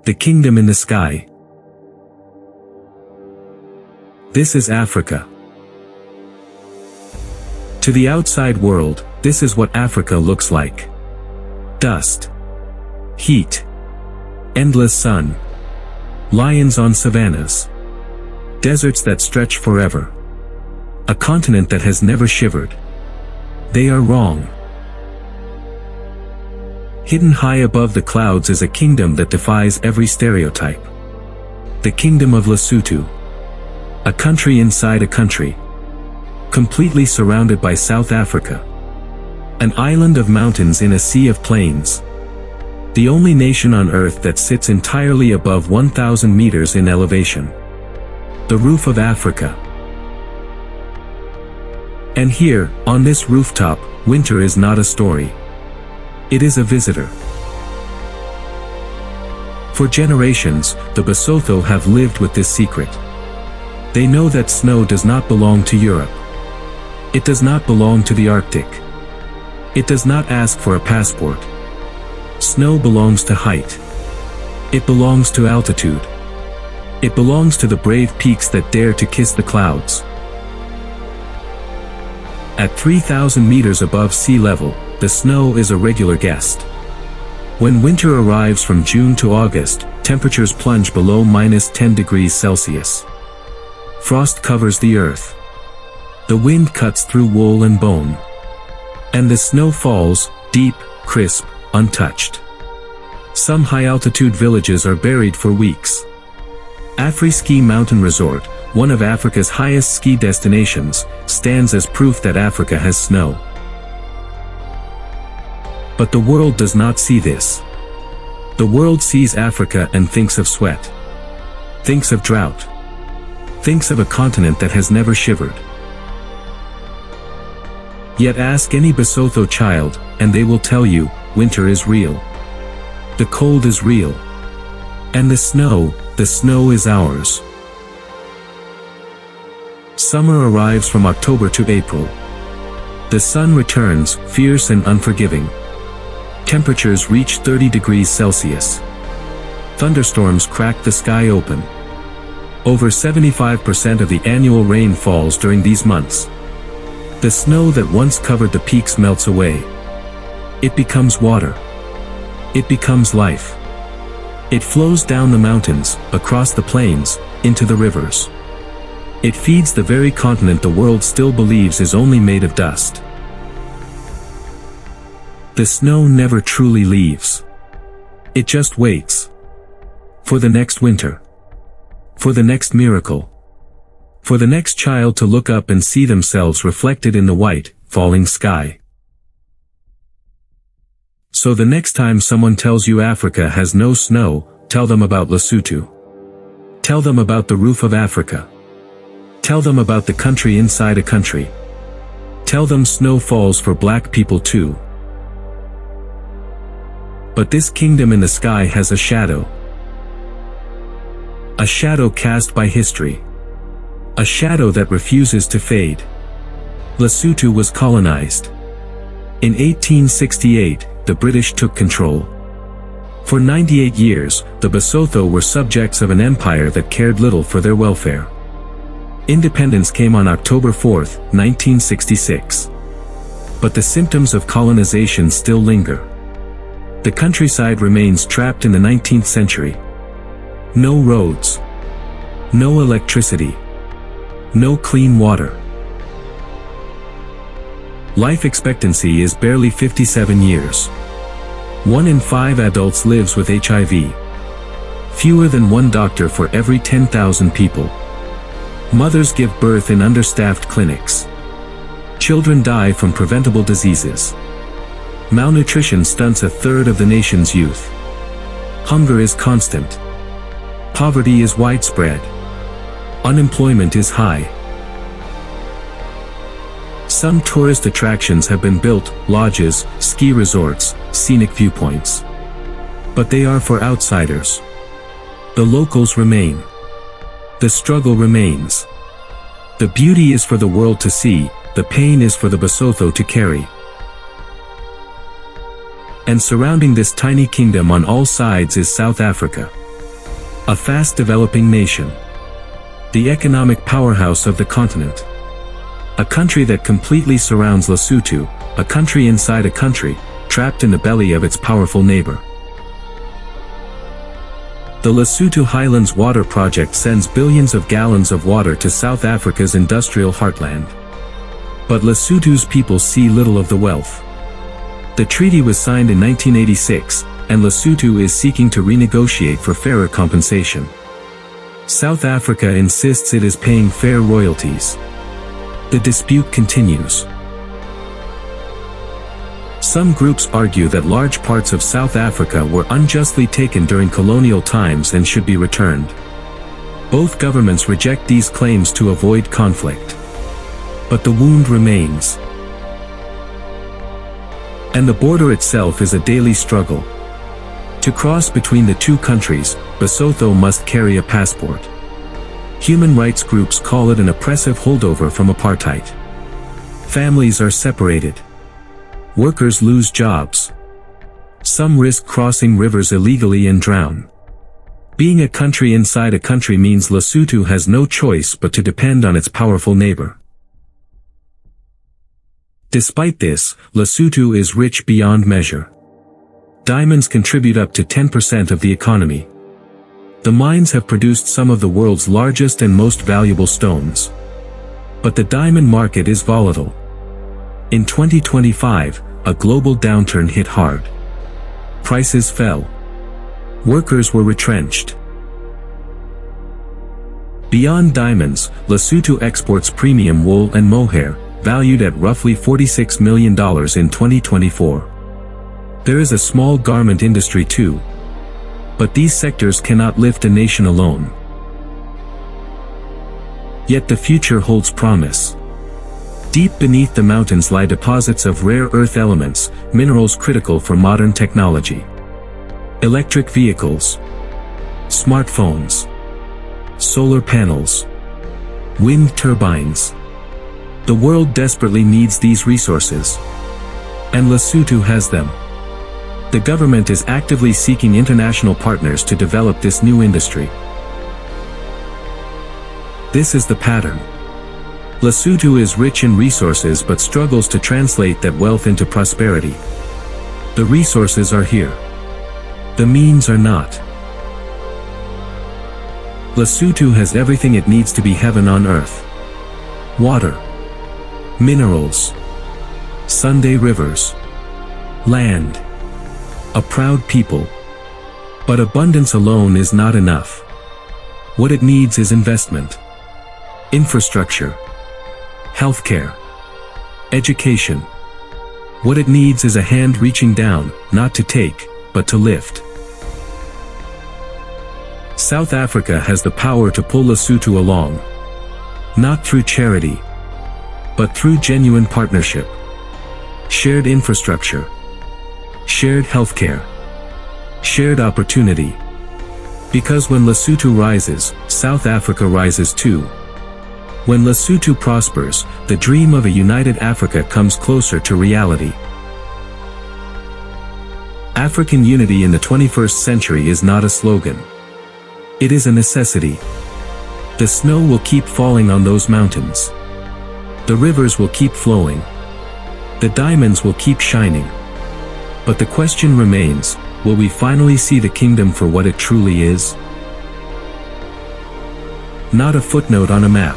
The kingdom in the sky. This is Africa. To the outside world, this is what Africa looks like. Dust. Heat. Endless sun. Lions on savannas. Deserts that stretch forever. A continent that has never shivered. They are wrong. Hidden high above the clouds is a kingdom that defies every stereotype. The kingdom of Lesotho. A country inside a country. Completely surrounded by South Africa. An island of mountains in a sea of plains. The only nation on earth that sits entirely above 1,000 meters in elevation. The roof of Africa. And here, on this rooftop, winter is not a story. It is a visitor. For generations, the Basotho have lived with this secret. They know that snow does not belong to Europe. It does not belong to the Arctic. It does not ask for a passport. Snow belongs to height. It belongs to altitude. It belongs to the brave peaks that dare to kiss the clouds. At 3,000 meters above sea level, the snow is a regular guest. When winter arrives from June to August, temperatures plunge below -10 degrees Celsius. Frost covers the earth. The wind cuts through wool and bone. And the snow falls, deep, crisp, untouched. Some high-altitude villages are buried for weeks. Afri-Ski Mountain Resort, one of Africa's highest ski destinations, stands as proof that Africa has snow. But the world does not see this. The world sees Africa and thinks of sweat. Thinks of drought. Thinks of a continent that has never shivered. Yet ask any Basotho child, and they will tell you, winter is real. The cold is real. And the snow is ours. Summer arrives from October to April. The sun returns, fierce and unforgiving. Temperatures reach 30 degrees Celsius. Thunderstorms crack the sky open. Over 75% of the annual rain falls during these months. The snow that once covered the peaks melts away. It becomes water. It becomes life. It flows down the mountains, across the plains, into the rivers. It feeds the very continent the world still believes is only made of dust. The snow never truly leaves. It just waits. For the next winter. For the next miracle. For the next child to look up and see themselves reflected in the white, falling sky. So the next time someone tells you Africa has no snow, tell them about Lesotho. Tell them about the roof of Africa. Tell them about the country inside a country. Tell them snow falls for black people too. But this kingdom in the sky has a shadow. A shadow cast by history. A shadow that refuses to fade. Lesotho was colonized. In 1868, the British took control. For 98 years, the Basotho were subjects of an empire that cared little for their welfare. Independence came on October 4, 1966. But the symptoms of colonization still linger. The countryside remains trapped in the 19th century. No roads. No electricity. No clean water. Life expectancy is barely 57 years. 1 in 5 adults lives with HIV. Fewer than one doctor for every 10,000 people. Mothers give birth in understaffed clinics. Children die from preventable diseases. Malnutrition stunts a third of the nation's youth. Hunger is constant. Poverty is widespread. Unemployment is high. Some tourist attractions have been built, lodges, ski resorts, scenic viewpoints. But they are for outsiders. The locals remain. The struggle remains. The beauty is for the world to see, the pain is for the Basotho to carry. And surrounding this tiny kingdom on all sides is South Africa. A fast-developing nation. The economic powerhouse of the continent. A country that completely surrounds Lesotho, a country inside a country, trapped in the belly of its powerful neighbor. The Lesotho Highlands Water Project sends billions of gallons of water to South Africa's industrial heartland. But Lesotho's people see little of the wealth. The treaty was signed in 1986, and Lesotho is seeking to renegotiate for fairer compensation. South Africa insists it is paying fair royalties. The dispute continues. Some groups argue that large parts of South Africa were unjustly taken during colonial times and should be returned. Both governments reject these claims to avoid conflict. But the wound remains. And the border itself is a daily struggle. To cross between the two countries, Basotho must carry a passport. Human rights groups call it an oppressive holdover from apartheid. Families are separated. Workers lose jobs. Some risk crossing rivers illegally and drown. Being a country inside a country means Lesotho has no choice but to depend on its powerful neighbor. Despite this, Lesotho is rich beyond measure. Diamonds contribute up to 10% of the economy. The mines have produced some of the world's largest and most valuable stones. But the diamond market is volatile. In 2025, a global downturn hit hard. Prices fell. Workers were retrenched. Beyond diamonds, Lesotho exports premium wool and mohair, valued at roughly $46 million in 2024. There is a small garment industry too. But these sectors cannot lift a nation alone. Yet the future holds promise. Deep beneath the mountains lie deposits of rare earth elements, minerals critical for modern technology. Electric vehicles, smartphones, solar panels, wind turbines. The world desperately needs these resources. And Lesotho has them. The government is actively seeking international partners to develop this new industry. This is the pattern. Lesotho is rich in resources but struggles to translate that wealth into prosperity. The resources are here. The means are not. Lesotho has everything it needs to be heaven on earth. Water, minerals, Sunday rivers, land. A proud people. But abundance alone is not enough. What it needs is investment. Infrastructure. Healthcare. Education. What it needs is a hand reaching down, not to take, but to lift. South Africa has the power to pull Lesotho along. Not through charity, but through genuine partnership. Shared infrastructure. Shared healthcare. Shared opportunity. Because when Lesotho rises, South Africa rises too. When Lesotho prospers, the dream of a united Africa comes closer to reality. African unity in the 21st century is not a slogan. It is a necessity. The snow will keep falling on those mountains. The rivers will keep flowing. The diamonds will keep shining. But the question remains, will we finally see the kingdom for what it truly is? Not a footnote on a map.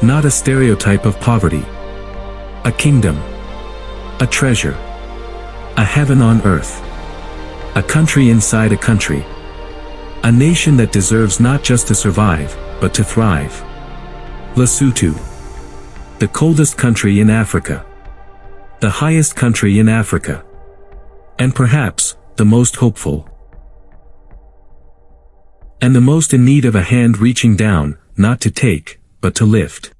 Not a stereotype of poverty. A kingdom. A treasure. A heaven on earth. A country inside a country. A nation that deserves not just to survive, but to thrive. Lesotho. The coldest country in Africa. The highest country in Africa. And perhaps, the most hopeful. And the most in need of a hand reaching down, not to take, but to lift.